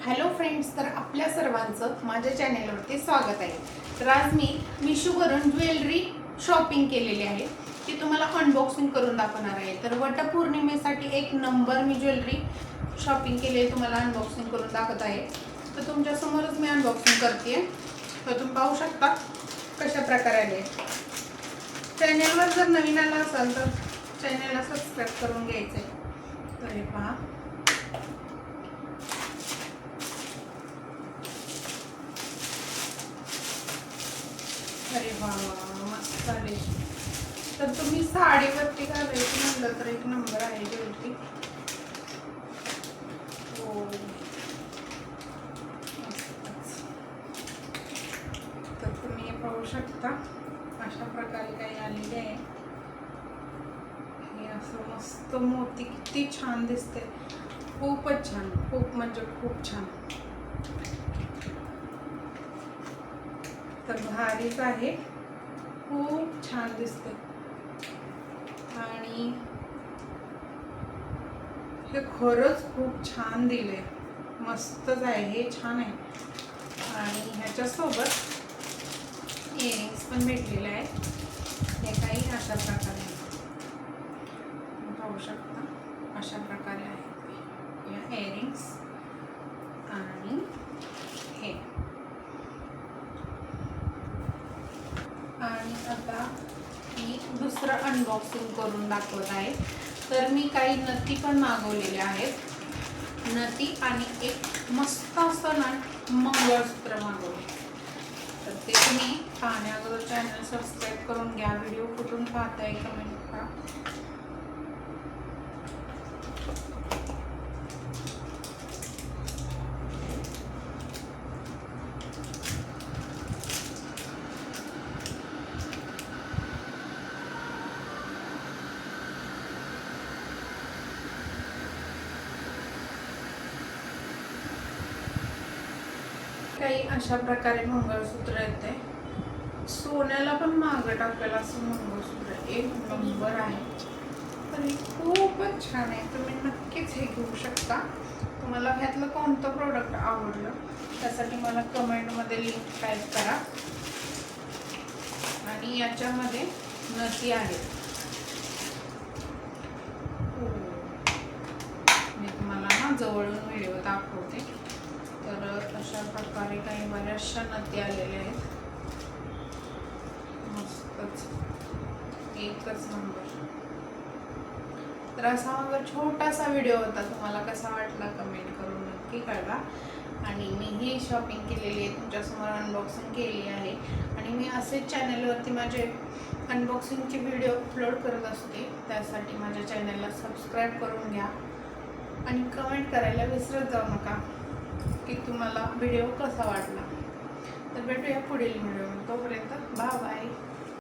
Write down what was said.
Hello friends, तर आपल्या सर्वांचं माझ्या चॅनेलवरती स्वागत आहे। तर आज मी मिशोवरून ज्वेलरी शॉपिंग केलेली आहे, ती तुम्हाला अनबॉक्सिंग करून दाखवणार आहे। तर वटपौर्णिमेसाठी एक नंबर मी ज्वेलरी शॉपिंग केली, तुम्हाला अनबॉक्सिंग करून दाखवत आहे। तर तुमच्यासमोरच मी अनबॉक्सिंग करते, तर तुम्ही पाहू शकता कशा प्रकारे आले। चॅनेलवर जर नवीन आला असाल तर चॅनेलला सबस्क्राईब करून घ्यायचे। तर हे पहा, अरे वा मस्त आले। तर तुम्ही साडीवरती घालायची म्हणलं तर एक नंबर आहे ज्वेलरी। हो तर तुम्ही पाहू शकता अशा प्रकारे काही आलेले आहे। हे असं मस्त मोती किती छान दिसते, खूपच छान, खूप म्हणजे खूप छान। तर भारीच आहे, खूप छान दिसते आणि हे खरंच खूप छान दिले, मस्तच आहे, हे छान आहे। आणि ह्याच्यासोबत इयरिंग्स पण भेटलेले आहे। हे काही अशा प्रकारे पाहू शकता, अशा प्रकारे आहेत या इयरिंग्स। आणि हे आणि आता मी दुसरं अनबॉक्सिंग करून दाखवत आहे। तर मी काही नथी पण मागवलेले आहेत, नथी आणि एक मस्त असं ना मंगळसूत्र मागवले। तर ते तुम्ही पाहण्या अगोदर चॅनल सबस्क्राईब करून घ्या। व्हिडिओ कुठून पाहताय कमेंट करा। काही अशा प्रकारे मंगळसूत्र येते, सोन्याला पण मागं टाकलेलं असं मंगळसूत्र एक नंबर आहे। तर हे खूपच छान आहे, तुम्ही नक्कीच हे घेऊ शकता। तुम्हाला ह्यातलं कोणतं प्रोडक्ट आवडलं त्यासाठी मला कमेंटमध्ये लिंक टाईप करा। आणि याच्यामध्ये नथी आहेत, मी तुम्हाला ना जवळून व्हिडिओ दाखवते। तर अशा प्रकारे काही बऱ्याचशा नथी आलेल्या आहेत, मस्तच एकच नंबर। तर असा माझा छोटासा व्हिडिओ होता, तुम्हाला कसा वाटला कमेंट करून नक्की कळवा। आणि मी ही शॉपिंग केलेली आहे, तुमच्यासमोर अनबॉक्सिंग केली आहे। आणि मी असेच चॅनलवरती माझे अनबॉक्सिंगचे व्हिडिओ अपलोड करत असते, त्यासाठी माझ्या चॅनलला सबस्क्राईब करून घ्या आणि कमेंट करायला विसरत जाऊ नका की तुम्हाला व्हिडिओ कसा वाटला। तर भेटूया पुढील व्हिडिओ, तोपर्यंत बाय बाय।